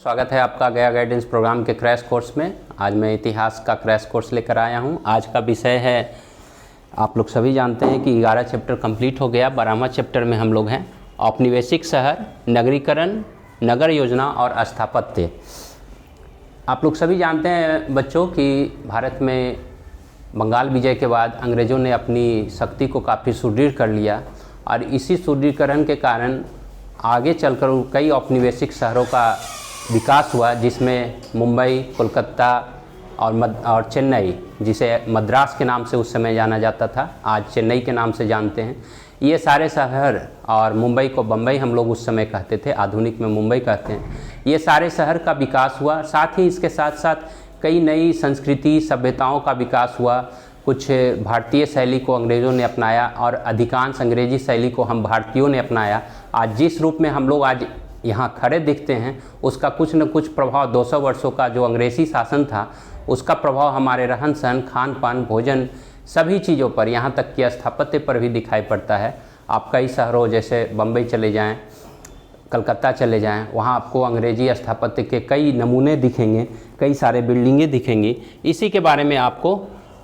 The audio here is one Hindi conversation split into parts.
स्वागत है आपका गया गाइडेंस प्रोग्राम के क्रैश कोर्स में। आज मैं इतिहास का क्रैश कोर्स लेकर आया हूं। आज का विषय है, आप लोग सभी जानते हैं कि 11 चैप्टर कंप्लीट हो गया। 12वां चैप्टर में हम लोग हैं औपनिवेशिक शहर, नगरीकरण, नगर योजना और स्थापत्य। आप लोग सभी जानते हैं बच्चों कि भारत में बंगाल विजय के बाद अंग्रेज़ों ने अपनी शक्ति को काफ़ी सुदृढ़ कर लिया और इसी सुदृढ़ीकरण के कारण आगे चलकर कई औपनिवेशिक शहरों का विकास हुआ, जिसमें मुंबई, कोलकाता और चेन्नई, जिसे मद्रास के नाम से उस समय जाना जाता था, आज चेन्नई के नाम से जानते हैं। ये सारे शहर, और मुंबई को बम्बई हम लोग उस समय कहते थे, आधुनिक में मुंबई कहते हैं। ये सारे शहर का विकास हुआ। साथ ही इसके साथ साथ कई नई संस्कृति सभ्यताओं का विकास हुआ। कुछ भारतीय शैली को अंग्रेज़ों ने अपनाया और अधिकांश अंग्रेजी शैली को हम भारतीयों ने अपनाया। आज जिस रूप में हम लोग आज यहाँ खड़े दिखते हैं, उसका कुछ न कुछ प्रभाव 200 वर्षों का जो अंग्रेज़ी शासन था, उसका प्रभाव हमारे रहन सहन, खान पान, भोजन, सभी चीज़ों पर, यहाँ तक कि स्थापत्य पर भी दिखाई पड़ता है। आप कई शहरों जैसे बम्बई चले जाएं, कलकत्ता चले जाएं, वहाँ आपको अंग्रेजी स्थापत्य के कई नमूने दिखेंगे, कई सारे बिल्डिंगें दिखेंगी। इसी के बारे में आपको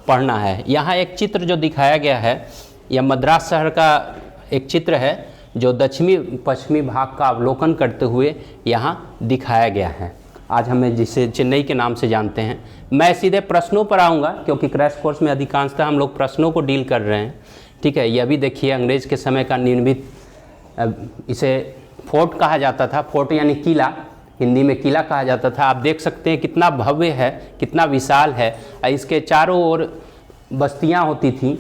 पढ़ना है। यहाँ एक चित्र जो दिखाया गया है, यह मद्रास शहर का एक चित्र है जो दक्षिणी पश्चिमी भाग का अवलोकन करते हुए यहाँ दिखाया गया है। आज हमें जिसे चेन्नई के नाम से जानते हैं। मैं सीधे प्रश्नों पर आऊँगा क्योंकि क्रैश कोर्स में अधिकांशतः हम लोग प्रश्नों को डील कर रहे हैं। ठीक है, यह भी देखिए अंग्रेज़ के समय का निर्मित, इसे फोर्ट कहा जाता था। फोर्ट यानी किला, हिंदी में किला कहा जाता था। आप देख सकते हैं कितना भव्य है, कितना विशाल है। इसके चारों ओर बस्तियाँ होती थीं,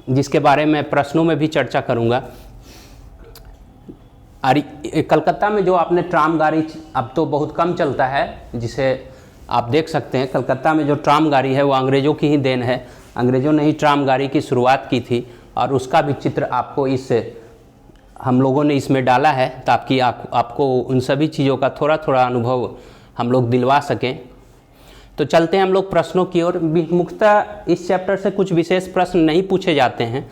जिसके बारे में प्रश्नों में भी चर्चा करूँगा। और कलकत्ता में जो आपने ट्राम गाड़ी, अब तो बहुत कम चलता है, जिसे आप देख सकते हैं कलकत्ता में जो ट्राम गाड़ी है वो अंग्रेज़ों की ही देन है। अंग्रेज़ों ने ही ट्राम गाड़ी की शुरुआत की थी और उसका भी चित्र आपको हम लोगों ने इसमें डाला है ताकि आपको उन सभी चीज़ों का थोड़ा थोड़ा अनुभव हम लोग दिलवा सकें। तो चलते हैं हम लोग प्रश्नों की ओर। मुख्यतः इस चैप्टर से कुछ विशेष प्रश्न नहीं पूछे जाते हैं,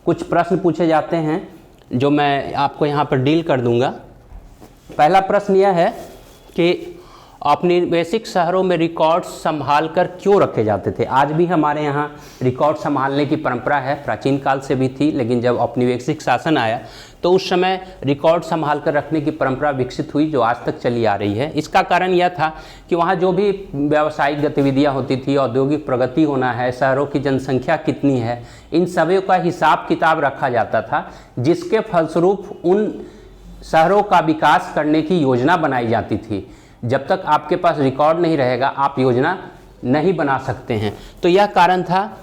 कुछ प्रश्न पूछे जाते हैं जो मैं आपको यहाँ पर डील कर दूंगा। पहला प्रश्न यह है कि औपनिवेशिक शहरों में रिकॉर्ड्स संभाल कर क्यों रखे जाते थे। आज भी हमारे यहाँ रिकॉर्ड संभालने की परंपरा है, प्राचीन काल से भी थी, लेकिन जब औपनिवेशिक शासन आया तो उस समय रिकॉर्ड संभाल कर रखने की परंपरा विकसित हुई, जो आज तक चली आ रही है। इसका कारण यह था कि वहाँ जो भी व्यावसायिक गतिविधियाँ होती थी, औद्योगिक प्रगति होना है, शहरों की जनसंख्या कितनी है, इन सभी का हिसाब किताब रखा जाता था, जिसके फलस्वरूप उन शहरों का विकास करने की योजना बनाई जाती थी। जब तक आपके पास रिकॉर्ड नहीं रहेगा, आप योजना नहीं बना सकते हैं। तो यह कारण था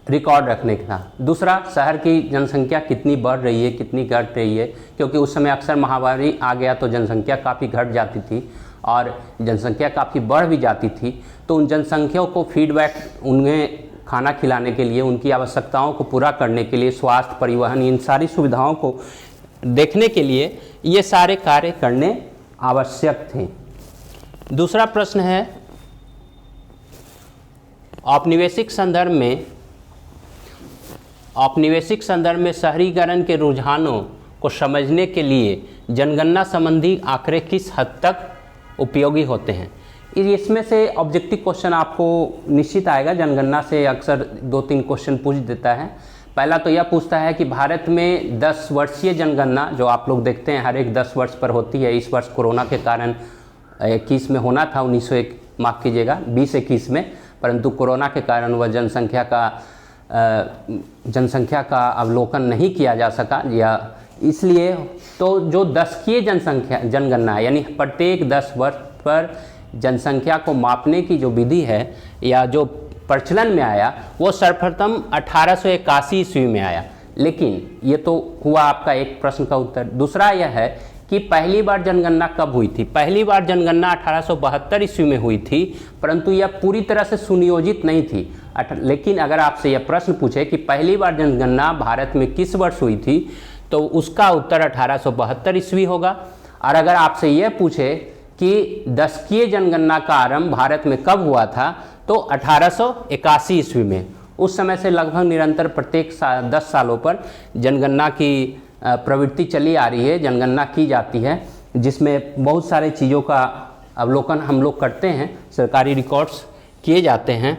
रिकॉर्ड रखने का। दूसरा, शहर की जनसंख्या कितनी बढ़ रही है, कितनी घट रही है, क्योंकि उस समय अक्सर महामारी आ गया तो जनसंख्या काफ़ी घट जाती थी और जनसंख्या काफ़ी बढ़ भी जाती थी। तो उन जनसंख्याओं को फीडबैक, उन्हें खाना खिलाने के लिए, उनकी आवश्यकताओं को पूरा करने के लिए, स्वास्थ्य, परिवहन, इन सारी सुविधाओं को देखने के लिए ये सारे कार्य करने आवश्यक थे। दूसरा प्रश्न है, औपनिवेशिक संदर्भ में शहरीकरण के रुझानों को समझने के लिए जनगणना संबंधी आंकड़े किस हद तक उपयोगी होते हैं। इसमें से ऑब्जेक्टिव क्वेश्चन आपको निश्चित आएगा। जनगणना से अक्सर 2-3 क्वेश्चन पूछ देता है। पहला तो यह पूछता है कि भारत में 10 वर्षीय जनगणना, जो आप लोग देखते हैं हर एक 10 वर्ष पर होती है, इस वर्ष कोरोना के कारण 21 में होना था, 2021 में, परंतु कोरोना के कारण वह जनसंख्या का अवलोकन नहीं किया जा सका, या इसलिए तो जो 10कीय जनगणना यानी प्रत्येक 10 वर्ष पर जनसंख्या को मापने की जो विधि है या जो प्रचलन में आया, वो सर्वप्रथम 1881 ईस्वी में आया। लेकिन ये तो हुआ आपका एक प्रश्न का उत्तर। दूसरा यह है कि पहली बार जनगणना कब हुई थी। पहली बार जनगणना 1872 ईस्वी में हुई थी, परंतु यह पूरी तरह से सुनियोजित नहीं थी। लेकिन अगर आपसे यह प्रश्न पूछे कि पहली बार जनगणना भारत में किस वर्ष हुई थी, तो उसका उत्तर 1872 ईस्वी होगा। और अगर आपसे यह पूछे कि 10कीय जनगणना का आरंभ भारत में कब हुआ था, तो 1881 ईस्वी में। उस समय से लगभग निरंतर प्रत्येक 10 सालों पर जनगणना की प्रवृत्ति चली आ रही है, जनगणना की जाती है। जिसमें बहुत सारे चीज़ों का अवलोकन हम लोग करते हैं, सरकारी रिकॉर्ड्स किए जाते हैं।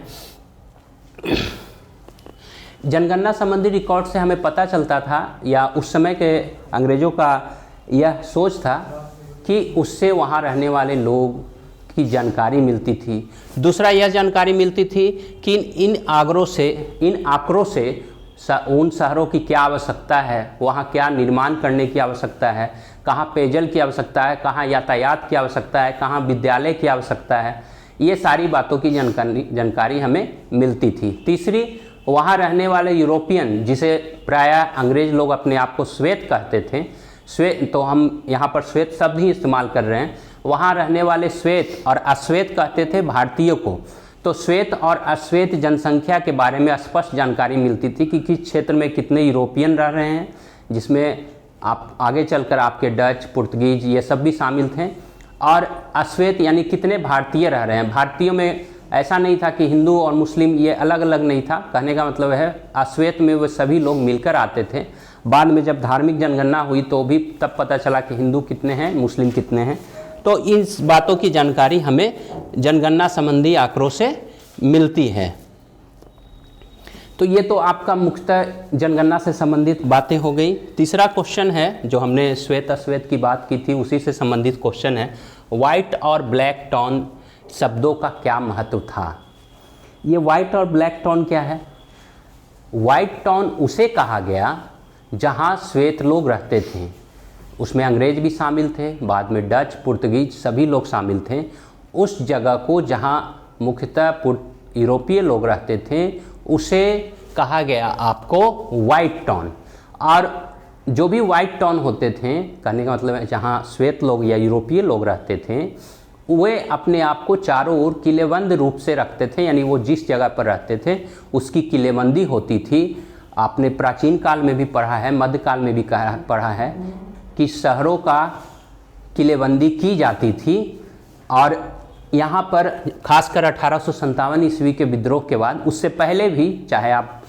जनगणना संबंधी रिकॉर्ड से हमें पता चलता था, या उस समय के अंग्रेज़ों का यह सोच था कि उससे वहाँ रहने वाले लोग की जानकारी मिलती थी। दूसरा यह जानकारी मिलती थी कि इन आंकड़ों से उन शहरों की क्या आवश्यकता है, वहाँ क्या निर्माण करने की आवश्यकता है, कहाँ पेयजल की आवश्यकता है, कहाँ यातायात की आवश्यकता है, कहाँ विद्यालय की आवश्यकता है, ये सारी बातों की जानकारी हमें मिलती थी। तीसरी, वहाँ रहने वाले यूरोपियन, जिसे प्रायः अंग्रेज लोग अपने आप को श्वेत कहते थे, श्वेत, तो हम यहाँ पर श्वेत शब्द ही इस्तेमाल कर रहे हैं, वहाँ रहने वाले श्वेत और अश्वेत कहते थे भारतीयों को। तो श्वेत और अश्वेत जनसंख्या के बारे में स्पष्ट जानकारी मिलती थी कि किस क्षेत्र में कितने यूरोपियन रह रहे हैं, जिसमें आप आगे चलकर आपके डच, पुर्तगीज ये सब भी शामिल थे, और अश्वेत यानी कितने भारतीय रह रहे हैं। भारतीयों में ऐसा नहीं था कि हिंदू और मुस्लिम ये अलग अलग नहीं था, कहने का मतलब है अश्वेत में वो सभी लोग मिलकर आते थे। बाद में जब धार्मिक जनगणना हुई तो भी तब पता चला कि हिंदू कितने हैं, मुस्लिम कितने हैं। तो इन बातों की जानकारी हमें जनगणना संबंधी आंकड़ों से मिलती है। तो ये तो आपका मुख्यतः जनगणना से संबंधित बातें हो गई। तीसरा क्वेश्चन है जो हमने श्वेत अश्वेत की बात की थी, उसी से संबंधित क्वेश्चन है, वाइट और ब्लैक टोन शब्दों का क्या महत्व था। ये वाइट और ब्लैक टोन क्या है? वाइट टोन उसे कहा गया जहाँ श्वेत लोग रहते थे, उसमें अंग्रेज भी शामिल थे, बाद में डच, पुर्तगीज सभी लोग शामिल थे। उस जगह को जहाँ मुख्यतः यूरोपीय लोग रहते थे उसे कहा गया आपको वाइट टोन। और जो भी वाइट टोन होते थे, कहने का मतलब है जहाँ श्वेत लोग या यूरोपीय लोग रहते थे, वे अपने आप को चारों ओर किलेबंद रूप से रखते थे, यानी वो जिस जगह पर रहते थे उसकी किलेबंदी होती थी। आपने प्राचीन काल में भी पढ़ा है, मध्यकाल में भी पढ़ा है कि शहरों का किलेबंदी की जाती थी। और यहाँ पर खासकर 1857 ईस्वी के विद्रोह के बाद, उससे पहले भी, चाहे आप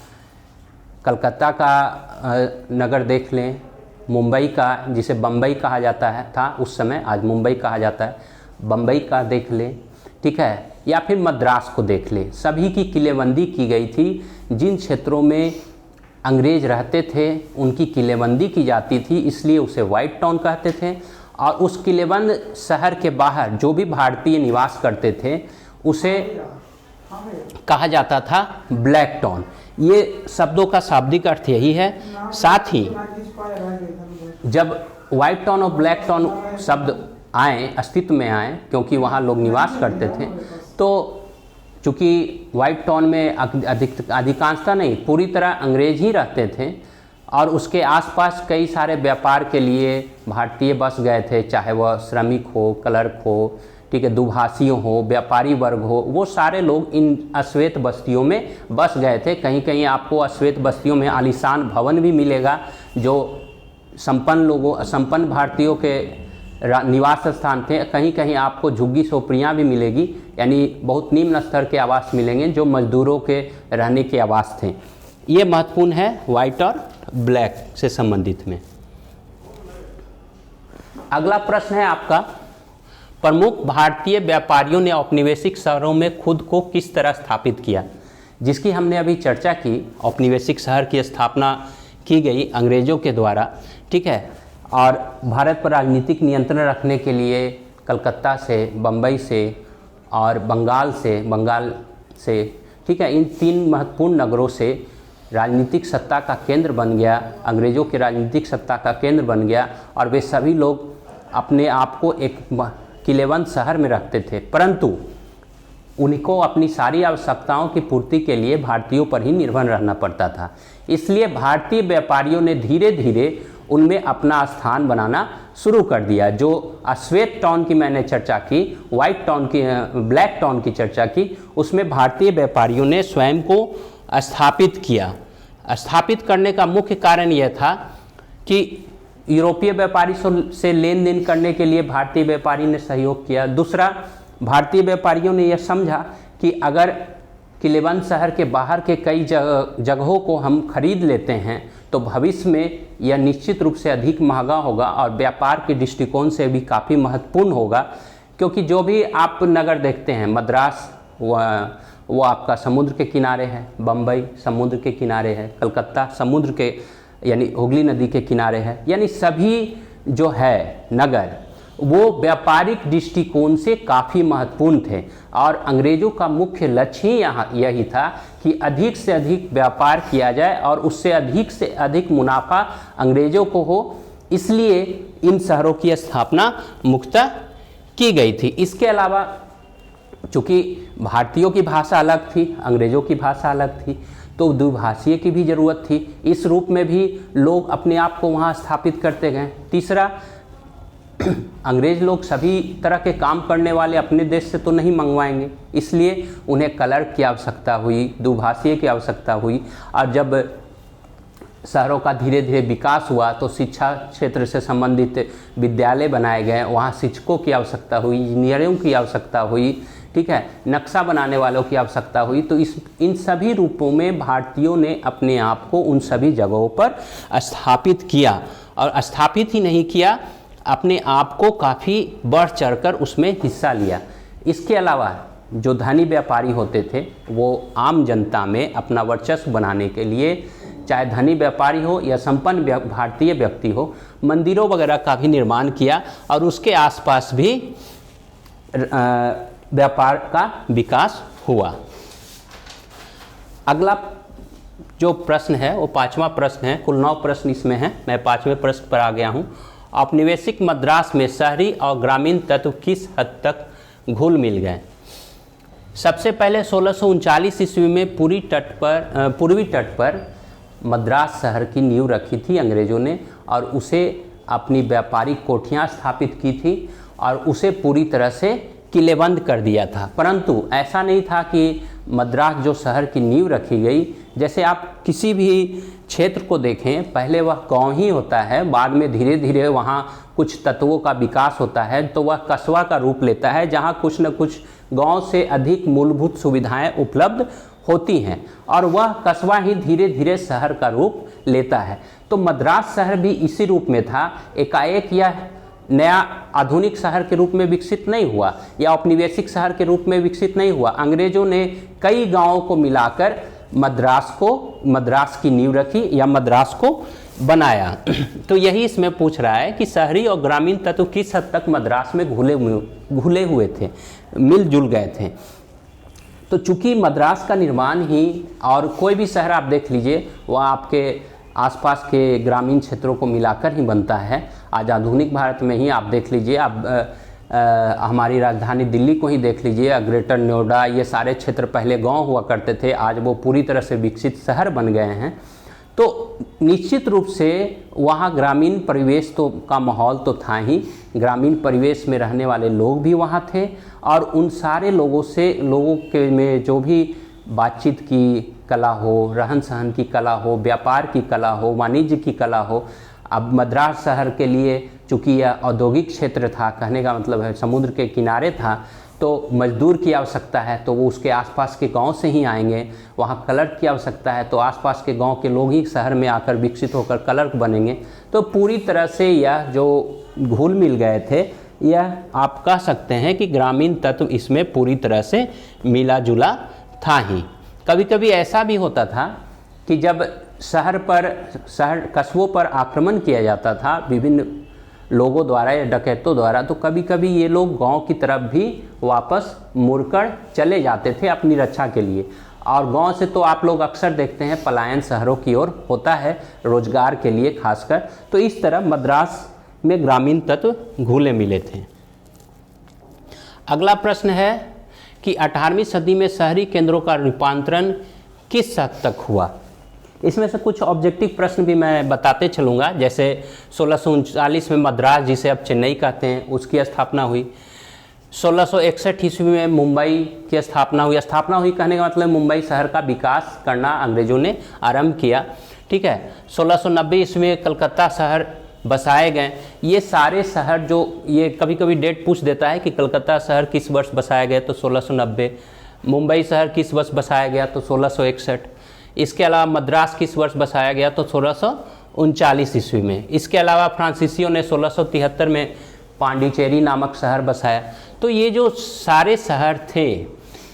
कलकत्ता का नगर देख लें, मुंबई का, जिसे बम्बई कहा जाता है था उस समय, आज मुंबई कहा जाता है, बम्बई का देख लें, ठीक है, या फिर मद्रास को देख लें, सभी की किलेबंदी की गई थी। जिन क्षेत्रों में अंग्रेज रहते थे उनकी किलेबंदी की जाती थी, इसलिए उसे वाइट टाउन कहते थे। और उस किलेबंद शहर के बाहर जो भी भारतीय निवास करते थे उसे कहा जाता था ब्लैक टाउन। ये शब्दों का शाब्दिक अर्थ यही है। साथ ही जब वाइट टाउन और ब्लैक टाउन शब्द आए, अस्तित्व में आए, क्योंकि वहाँ लोग निवास करते थे, तो चूँकि वाइट टाउन में अधिकांशता नहीं, पूरी तरह अंग्रेज ही रहते थे, और उसके आसपास कई सारे व्यापार के लिए भारतीय बस गए थे, चाहे वह श्रमिक हो, क्लर्क हो, ठीक है, दुभाषियों हो, व्यापारी वर्ग हो, वो सारे लोग इन अश्वेत बस्तियों में बस गए थे। कहीं कहीं आपको अश्वेत बस्तियों में आलीशान भवन भी मिलेगा जो संपन्न भारतीयों के निवास स्थान थे। कहीं कहीं आपको झुग्गी झोपड़ियाँ भी मिलेगी, यानी बहुत निम्न स्तर के आवास मिलेंगे जो मजदूरों के रहने के आवास थे। ये महत्वपूर्ण है वाइट और ब्लैक से संबंधित में। अगला प्रश्न है आपका, प्रमुख भारतीय व्यापारियों ने औपनिवेशिक शहरों में खुद को किस तरह स्थापित किया, जिसकी हमने अभी चर्चा की। औपनिवेशिक शहर की स्थापना की गई अंग्रेजों के द्वारा, ठीक है, और भारत पर राजनीतिक नियंत्रण रखने के लिए कलकत्ता से, बम्बई से और बंगाल से, ठीक है, इन तीन महत्वपूर्ण नगरों से राजनीतिक सत्ता का केंद्र बन गया, अंग्रेज़ों के राजनीतिक सत्ता का केंद्र बन गया, और वे सभी लोग अपने आप को एक किलेबंद शहर में रखते थे। परंतु उनको अपनी सारी आवश्यकताओं की पूर्ति के लिए भारतीयों पर ही निर्भर रहना पड़ता था। इसलिए भारतीय व्यापारियों ने धीरे धीरे उनमें अपना स्थान बनाना शुरू कर दिया। जो अश्वेत टाउन की मैंने चर्चा की, वाइट टाउन की, ब्लैक टाउन की चर्चा की, उसमें भारतीय व्यापारियों ने स्वयं को स्थापित किया। स्थापित करने का मुख्य कारण यह था कि यूरोपीय व्यापारी से लेन देन करने के लिए भारतीय व्यापारी ने सहयोग किया। दूसरा, भारतीय व्यापारियों ने यह समझा कि अगर किलेबंद शहर के बाहर के कई जगहों को हम खरीद लेते हैं तो भविष्य में यह निश्चित रूप से अधिक महंगा होगा और व्यापार के दृष्टिकोण से भी काफ़ी महत्वपूर्ण होगा, क्योंकि जो भी आप नगर देखते हैं, मद्रास वो आपका समुद्र के किनारे है, बम्बई समुद्र के किनारे है, कलकत्ता समुद्र के यानी हुगली नदी के किनारे है, यानी सभी जो है नगर वो व्यापारिक दृष्टिकोण से काफ़ी महत्वपूर्ण थे और अंग्रेज़ों का मुख्य लक्ष्य ही यहाँ यही था कि अधिक से अधिक व्यापार किया जाए और उससे अधिक मुनाफा अंग्रेज़ों को हो, इसलिए इन शहरों की स्थापना मुख्यतः की गई थी। इसके अलावा चूँकि भारतीयों की भाषा अलग थी, अंग्रेज़ों की भाषा अलग थी, तो द्विभाषीय की भी ज़रूरत थी। इस रूप में भी लोग अपने आप को वहाँ स्थापित करते गए। तीसरा, अंग्रेज़ लोग सभी तरह के काम करने वाले अपने देश से तो नहीं मंगवाएंगे, इसलिए उन्हें क्लर्क की आवश्यकता हुई, द्विभाषीय की आवश्यकता हुई। और जब शहरों का धीरे धीरे विकास हुआ तो शिक्षा क्षेत्र से संबंधित विद्यालय बनाए गए, वहाँ शिक्षकों की आवश्यकता हुई, इंजीनियरों की आवश्यकता हुई, ठीक है, नक्शा बनाने वालों की आवश्यकता हुई। तो इन सभी रूपों में भारतीयों ने अपने आप को उन सभी जगहों पर स्थापित किया, और स्थापित ही नहीं किया, अपने आप को काफ़ी बढ़ चढ़कर उसमें हिस्सा लिया। इसके अलावा जो धनी व्यापारी होते थे वो आम जनता में अपना वर्चस्व बनाने के लिए, चाहे धनी व्यापारी हो या संपन्न भारतीय व्यक्ति हो, मंदिरों वगैरह का भी निर्माण किया और उसके आसपास भी व्यापार का विकास हुआ। अगला जो प्रश्न है वो 5वां प्रश्न है, कुल 9 प्रश्न इसमें हैं, मैं 5वें प्रश्न पर आ गया हूँ। औपनिवेशिक मद्रास में शहरी और ग्रामीण तत्व किस हद तक घुल मिल गए? सबसे पहले 1639 ईस्वी में पूर्वी तट पर मद्रास शहर की नींव रखी थी अंग्रेज़ों ने और उसे अपनी व्यापारिक कोठियाँ स्थापित की थी और उसे पूरी तरह से किलेबंद कर दिया था। परंतु ऐसा नहीं था कि मद्रास जो शहर की नींव रखी गई, जैसे आप किसी भी क्षेत्र को देखें, पहले वह गांव ही होता है, बाद में धीरे धीरे वहाँ कुछ तत्वों का विकास होता है तो वह कस्बा का रूप लेता है, जहाँ कुछ न कुछ गांव से अधिक मूलभूत सुविधाएं उपलब्ध होती हैं और वह कस्बा ही धीरे धीरे शहर का रूप लेता है। तो मद्रास शहर भी इसी रूप में था, एकाएक यह नया आधुनिक शहर के रूप में विकसित नहीं हुआ या औपनिवेशिक शहर के रूप में विकसित नहीं हुआ। अंग्रेज़ों ने कई गांवों को मिलाकर मद्रास की नींव रखी या मद्रास को बनाया। तो यही इसमें पूछ रहा है कि शहरी और ग्रामीण तत्व किस हद तक मद्रास में घुले हुए थे, मिलजुल गए थे। तो चूंकि मद्रास का निर्माण ही, और कोई भी शहर आप देख लीजिए, वह आपके आसपास के ग्रामीण क्षेत्रों को मिलाकर ही बनता है। आज आधुनिक भारत में ही आप देख लीजिए, आप हमारी राजधानी दिल्ली को ही देख लीजिए, ग्रेटर नोएडा, ये सारे क्षेत्र पहले गांव हुआ करते थे, आज वो पूरी तरह से विकसित शहर बन गए हैं। तो निश्चित रूप से वहाँ ग्रामीण परिवेश का माहौल तो था ही, ग्रामीण परिवेश में रहने वाले लोग भी वहाँ थे और उन सारे लोगों के में जो भी बातचीत की कला हो, रहन सहन की कला हो, व्यापार की कला हो, वाणिज्य की कला हो। अब मद्रास शहर के लिए चूँकि यह औद्योगिक क्षेत्र था, कहने का मतलब है समुद्र के किनारे था, तो मजदूर की आवश्यकता है तो वो उसके आसपास के गांव से ही आएंगे। वहाँ क्लर्क की आवश्यकता है तो आसपास के गांव के लोग ही शहर में आकर विकसित होकर क्लर्क बनेंगे। तो पूरी तरह से यह जो घुल मिल गए थे, यह आप कह सकते हैं कि ग्रामीण तत्व इसमें पूरी तरह से मिला जुला था ही। कभी कभी ऐसा भी होता था कि जब शहर कस्बों पर आक्रमण किया जाता था विभिन्न लोगों द्वारा या डकैतों द्वारा, तो कभी कभी ये लोग गांव की तरफ भी वापस मुड़कर चले जाते थे अपनी रक्षा के लिए। और गांव से तो आप लोग अक्सर देखते हैं पलायन शहरों की ओर होता है, रोजगार के लिए खासकर। तो इस तरह मद्रास में ग्रामीण तत्व घुले मिले थे। अगला प्रश्न है कि 18वीं सदी में शहरी केंद्रों का रूपांतरण किस हद तक हुआ? इसमें से कुछ ऑब्जेक्टिव प्रश्न भी मैं बताते चलूँगा। जैसे 1639 में मद्रास, जिसे अब चेन्नई कहते हैं, उसकी स्थापना हुई। 1661 ईस्वी में मुंबई की स्थापना हुई। स्थापना हुई कहने का मतलब मुंबई शहर का विकास करना अंग्रेज़ों ने आरंभ किया, ठीक है। 1690 ईस्वी में कलकत्ता शहर बसाए गए। ये सारे शहर जो, ये कभी कभी डेट पूछ देता है कि कलकत्ता शहर किस वर्ष बसाए गए, तो 1690। मुंबई शहर किस वर्ष बसाया गया, तो 1661। इसके अलावा मद्रास किस वर्ष बसाया गया, तो 1639 ईस्वी में। इसके अलावा फ्रांसीसियों ने 1673 में पांडिचेरी नामक शहर बसाया। तो ये जो सारे शहर थे,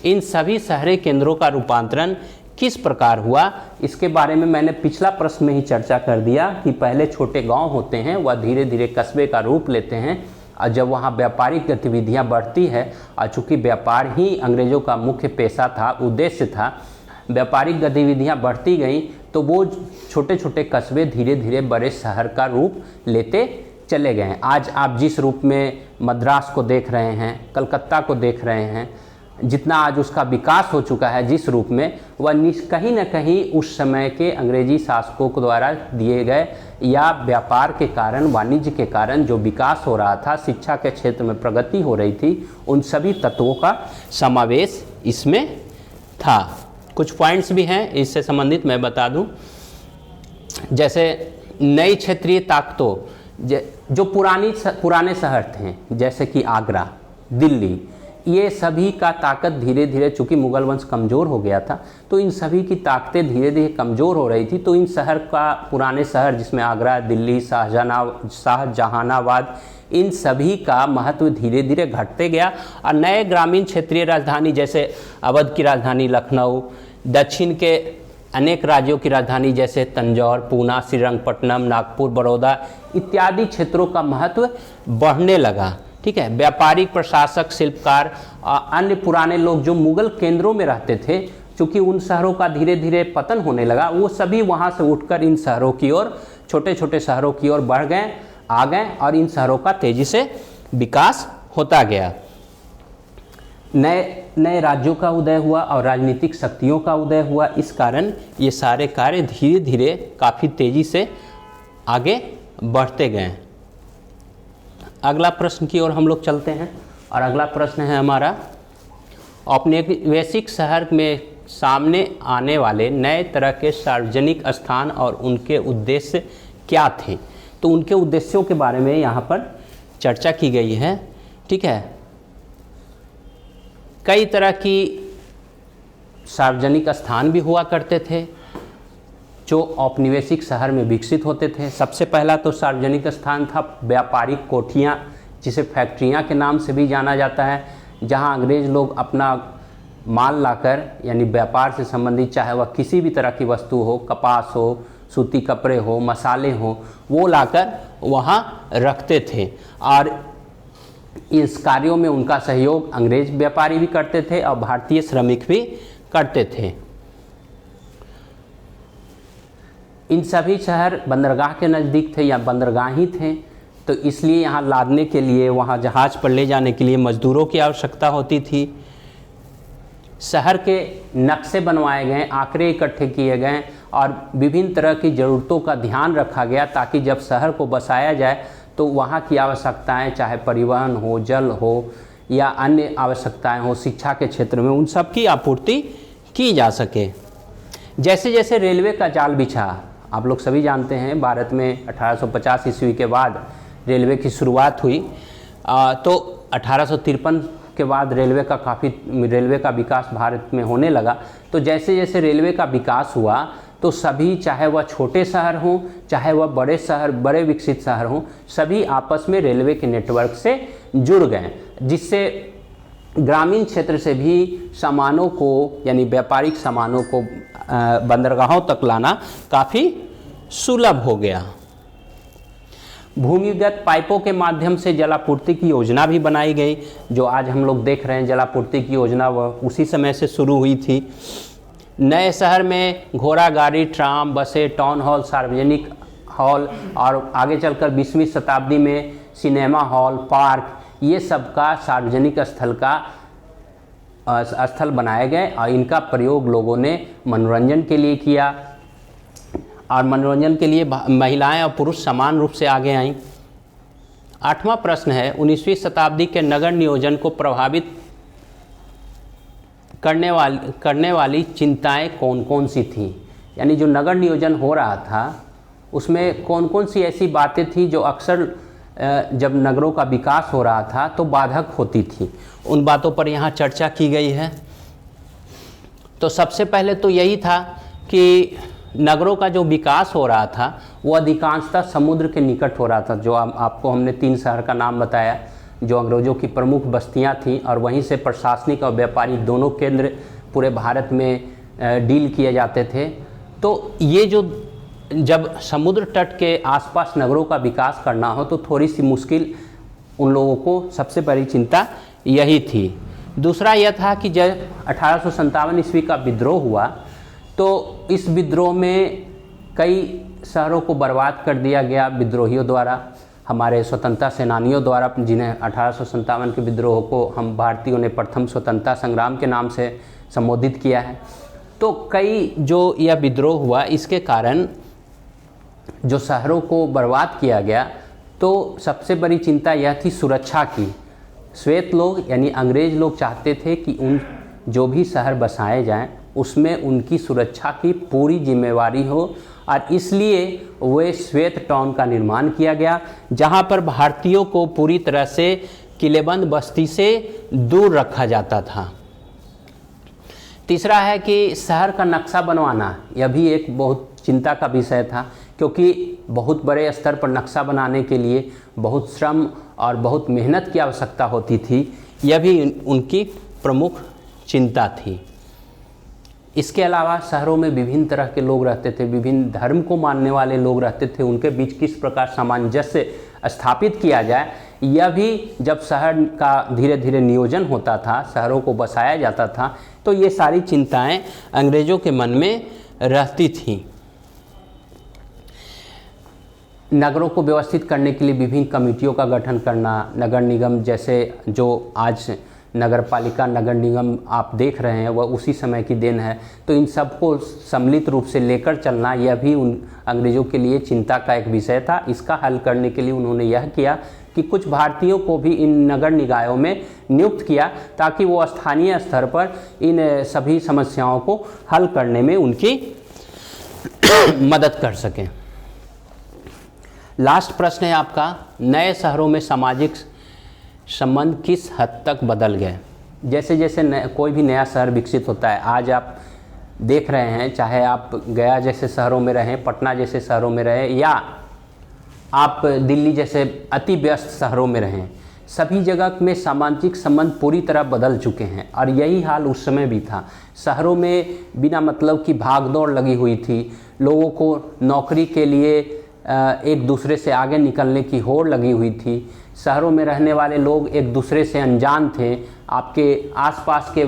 इन सभी शहरी केंद्रों का रूपांतरण किस प्रकार हुआ, इसके बारे में मैंने पिछला प्रश्न में ही चर्चा कर दिया कि पहले छोटे गांव होते हैं, वह धीरे धीरे कस्बे का रूप लेते हैं, और जब वहाँ व्यापारिक गतिविधियाँ बढ़ती है, और चूँकि व्यापार ही अंग्रेज़ों का मुख्य पेशा था, उद्देश्य था, व्यापारिक गतिविधियाँ बढ़ती गईं तो वो छोटे छोटे कस्बे धीरे धीरे बड़े शहर का रूप लेते चले गए। आज आप जिस रूप में मद्रास को देख रहे हैं, कलकत्ता को देख रहे हैं, जितना आज उसका विकास हो चुका है जिस रूप में, वह कहीं न कहीं उस समय के अंग्रेजी शासकों के द्वारा दिए गए या व्यापार के कारण, वाणिज्य के कारण जो विकास हो रहा था, शिक्षा के क्षेत्र में प्रगति हो रही थी, उन सभी तत्वों का समावेश इसमें था। कुछ पॉइंट्स भी हैं इससे संबंधित मैं बता दूं, जैसे नई क्षेत्रीय ताकतों, जो पुराने शहर थे जैसे कि आगरा, दिल्ली, ये सभी का ताकत धीरे धीरे, चूँकि मुगल वंश कमज़ोर हो गया था, तो इन सभी की ताकतें धीरे धीरे कमज़ोर हो रही थी। तो इन शहर का, पुराने शहर जिसमें आगरा, दिल्ली, शाहजहानाबाद, इन सभी का महत्व धीरे धीरे घटते गया, और नए ग्रामीण क्षेत्रीय राजधानी जैसे अवध की राजधानी लखनऊ, दक्षिण के अनेक राज्यों की राजधानी जैसे तंजौर, पूना, श्रीरंगपट्टनम, नागपुर, बड़ौदा इत्यादि क्षेत्रों का महत्व बढ़ने लगा। ठीक है, व्यापारिक, प्रशासक, शिल्पकार और अन्य पुराने लोग जो मुगल केंद्रों में रहते थे, चूँकि उन शहरों का धीरे धीरे पतन होने लगा, वो सभी वहाँ से उठकर इन शहरों की ओर, छोटे छोटे शहरों की ओर बढ़ गए, आ गए, और इन शहरों का तेजी से विकास होता गया। नए नए राज्यों का उदय हुआ और राजनीतिक शक्तियों का उदय हुआ। इस कारण ये सारे कार्य धीरे धीरे काफ़ी तेज़ी से आगे बढ़ते गए। अगला प्रश्न की ओर हम लोग चलते हैं, और अगला प्रश्न है हमारा, औपनिवेशिक शहर में सामने आने वाले नए तरह के सार्वजनिक स्थान और उनके उद्देश्य क्या थे। तो उनके उद्देश्यों के बारे में यहाँ पर चर्चा की गई है। ठीक है, कई तरह की सार्वजनिक स्थान भी हुआ करते थे जो औपनिवेशिक शहर में विकसित होते थे। सबसे पहला तो सार्वजनिक स्थान था व्यापारिक कोठियाँ, जिसे फैक्ट्रियाँ के नाम से भी जाना जाता है, जहाँ अंग्रेज़ लोग अपना माल लाकर, यानी व्यापार से संबंधित, चाहे वह किसी भी तरह की वस्तु हो, कपास हो, सूती कपड़े हो, मसाले हो, वो लाकर वहाँ रखते थे, और इस कार्यों में उनका सहयोग अंग्रेज व्यापारी भी करते थे और भारतीय श्रमिक भी करते थे। इन सभी शहर बंदरगाह के नज़दीक थे या बंदरगाह ही थे, तो इसलिए यहाँ लादने के लिए, वहाँ जहाज़ पर ले जाने के लिए मज़दूरों की आवश्यकता होती थी। शहर के नक्शे बनवाए गए, आंकड़े इकट्ठे किए गए, और विभिन्न तरह की ज़रूरतों का ध्यान रखा गया, ताकि जब शहर को बसाया जाए तो वहाँ की आवश्यकताएं, चाहे परिवहन हो, जल हो या अन्य आवश्यकताएं हो, शिक्षा के क्षेत्र में, उन सब की आपूर्ति की जा सके। जैसे जैसे रेलवे का जाल बिछा, आप लोग सभी जानते हैं भारत में 1850 ईस्वी के बाद रेलवे की शुरुआत हुई, तो 1853 के बाद रेलवे का विकास भारत में होने लगा। तो जैसे जैसे रेलवे का विकास हुआ, तो सभी, चाहे वह छोटे शहर हों, चाहे वह बड़े शहर, बड़े विकसित शहर हों, सभी आपस में रेलवे के नेटवर्क से जुड़ गए, जिससे ग्रामीण क्षेत्र से भी सामानों को, यानी व्यापारिक सामानों को बंदरगाहों तक लाना काफ़ी सुलभ हो गया। भूमिगत पाइपों के माध्यम से जलापूर्ति की योजना भी बनाई गई। जो आज हम लोग देख रहे हैं जलापूर्ति की योजना, वह उसी समय से शुरू हुई थी। नए शहर में घोड़ा गाड़ी, ट्राम, बसें, टाउन हॉल, सार्वजनिक हॉल, और आगे चलकर 20वीं शताब्दी में सिनेमा हॉल, पार्क, ये सब का सार्वजनिक स्थल बनाए गए, और इनका प्रयोग लोगों ने मनोरंजन के लिए किया, और मनोरंजन के लिए महिलाएं और पुरुष समान रूप से आगे आईं। 8वां प्रश्न है, 19वीं शताब्दी के नगर नियोजन को प्रभावित करने वाली चिंताएं कौन कौन सी थीं। यानी जो नगर नियोजन हो रहा था उसमें कौन कौन सी ऐसी बातें थी जो अक्सर जब नगरों का विकास हो रहा था तो बाधक होती थी। उन बातों पर यहाँ चर्चा की गई है। तो सबसे पहले तो यही था कि नगरों का जो विकास हो रहा था वो अधिकांशतः समुद्र के निकट हो रहा था। जो आपको हमने 3 शहर का नाम बताया जो अंग्रेज़ों की प्रमुख बस्तियां थीं, और वहीं से प्रशासनिक और व्यापारिक दोनों केंद्र पूरे भारत में डील किए जाते थे। तो ये जो जब समुद्र तट के आसपास नगरों का विकास करना हो तो थोड़ी सी मुश्किल उन लोगों को सबसे बड़ी चिंता यही थी। दूसरा यह था कि जब 1857 ईस्वी का विद्रोह हुआ तो इस विद्रोह में कई शहरों को बर्बाद कर दिया गया विद्रोहियों द्वारा, हमारे स्वतंत्रता सेनानियों द्वारा, जिन्हें 1857 के विद्रोह को हम भारतीयों ने प्रथम स्वतंत्रता संग्राम के नाम से संबोधित किया है। तो कई जो यह विद्रोह हुआ इसके कारण जो शहरों को बर्बाद किया गया, तो सबसे बड़ी चिंता यह थी सुरक्षा की। श्वेत लोग यानी अंग्रेज लोग चाहते थे कि उन जो भी शहर बसाए जाएं उसमें उनकी सुरक्षा की पूरी जिम्मेवारी हो, और इसलिए वे श्वेत टाउन का निर्माण किया गया जहां पर भारतीयों को पूरी तरह से किलेबंद बस्ती से दूर रखा जाता था। तीसरा है कि शहर का नक्शा बनवाना, यह भी एक बहुत चिंता का विषय था, क्योंकि बहुत बड़े स्तर पर नक्शा बनाने के लिए बहुत श्रम और बहुत मेहनत की आवश्यकता होती थी। यह भी उनकी प्रमुख चिंता थी। इसके अलावा शहरों में विभिन्न तरह के लोग रहते थे, विभिन्न धर्म को मानने वाले लोग रहते थे, उनके बीच किस प्रकार सामंजस्य स्थापित किया जाए, यह भी जब शहर का धीरे धीरे नियोजन होता था, शहरों को बसाया जाता था, तो ये सारी चिंताएं अंग्रेज़ों के मन में रहती थीं। नगरों को व्यवस्थित करने के लिए विभिन्न कमेटियों का गठन करना, नगर निगम जैसे जो आज नगर पालिका नगर निगम आप देख रहे हैं वह उसी समय की देन है। तो इन सबको सम्मिलित रूप से लेकर चलना यह भी उन अंग्रेज़ों के लिए चिंता का एक विषय था। इसका हल करने के लिए उन्होंने यह किया कि कुछ भारतीयों को भी इन नगर निकायों में नियुक्त किया ताकि वो स्थानीय स्तर पर इन सभी समस्याओं को हल करने में उनकी मदद कर सकें। लास्ट प्रश्न है आपका, नए शहरों में सामाजिक संबंध किस हद तक बदल गए? जैसे जैसे कोई भी नया शहर विकसित होता है, आज आप देख रहे हैं, चाहे आप गया जैसे शहरों में रहें, पटना जैसे शहरों में रहें, या आप दिल्ली जैसे अति व्यस्त शहरों में रहें, सभी जगह में सामाजिक संबंध पूरी तरह बदल चुके हैं। और यही हाल उस समय भी था। शहरों में बिना मतलब की भागदौड़ लगी हुई थी, लोगों को नौकरी के लिए एक दूसरे से आगे निकलने की होड़ लगी हुई थी। शहरों में रहने वाले लोग एक दूसरे से अनजान थे, आपके आसपास के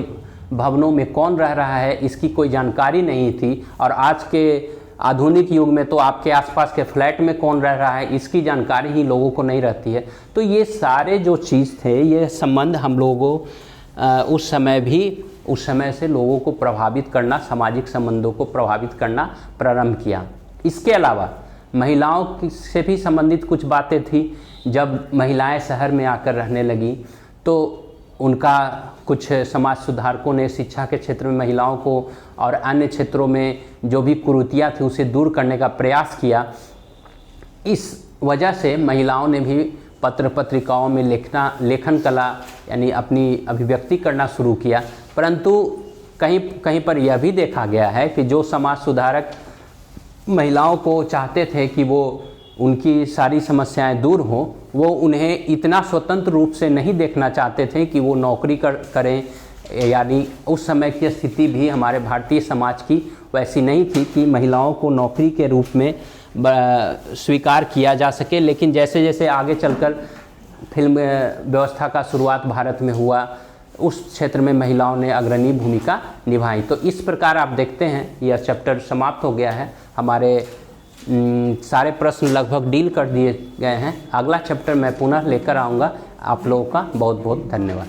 भवनों में कौन रह रहा है इसकी कोई जानकारी नहीं थी, और आज के आधुनिक युग में तो आपके आसपास के फ्लैट में कौन रह रहा है इसकी जानकारी ही लोगों को नहीं रहती है। तो ये सारे जो चीज़ थे, ये संबंध हम लोगों उस समय से लोगों को प्रभावित करना, सामाजिक संबंधों को प्रभावित करना प्रारंभ किया। इसके अलावा महिलाओं से भी संबंधित कुछ बातें थी। जब महिलाएं शहर में आकर रहने लगी तो उनका कुछ समाज सुधारकों ने शिक्षा के क्षेत्र में महिलाओं को और अन्य क्षेत्रों में जो भी कुरीतियाँ थी उसे दूर करने का प्रयास किया। इस वजह से महिलाओं ने भी पत्र पत्रिकाओं में लेखन कला यानी अपनी अभिव्यक्ति करना शुरू किया। परंतु कहीं कहीं पर यह भी देखा गया है कि जो समाज सुधारक महिलाओं को चाहते थे कि वो उनकी सारी समस्याएं दूर हों, वो उन्हें इतना स्वतंत्र रूप से नहीं देखना चाहते थे कि वो नौकरी करें। यानी उस समय की स्थिति भी हमारे भारतीय समाज की वैसी नहीं थी कि महिलाओं को नौकरी के रूप में स्वीकार किया जा सके। लेकिन जैसे जैसे आगे चलकर फिल्म व्यवस्था का शुरुआत भारत में हुआ, उस क्षेत्र में महिलाओं ने अग्रणी भूमिका निभाई। तो इस प्रकार आप देखते हैं यह चैप्टर समाप्त हो गया है। हमारे सारे प्रश्न लगभग डील कर दिए गए हैं। अगला चैप्टर मैं पुनः लेकर आऊँगा। आप लोगों का बहुत बहुत धन्यवाद।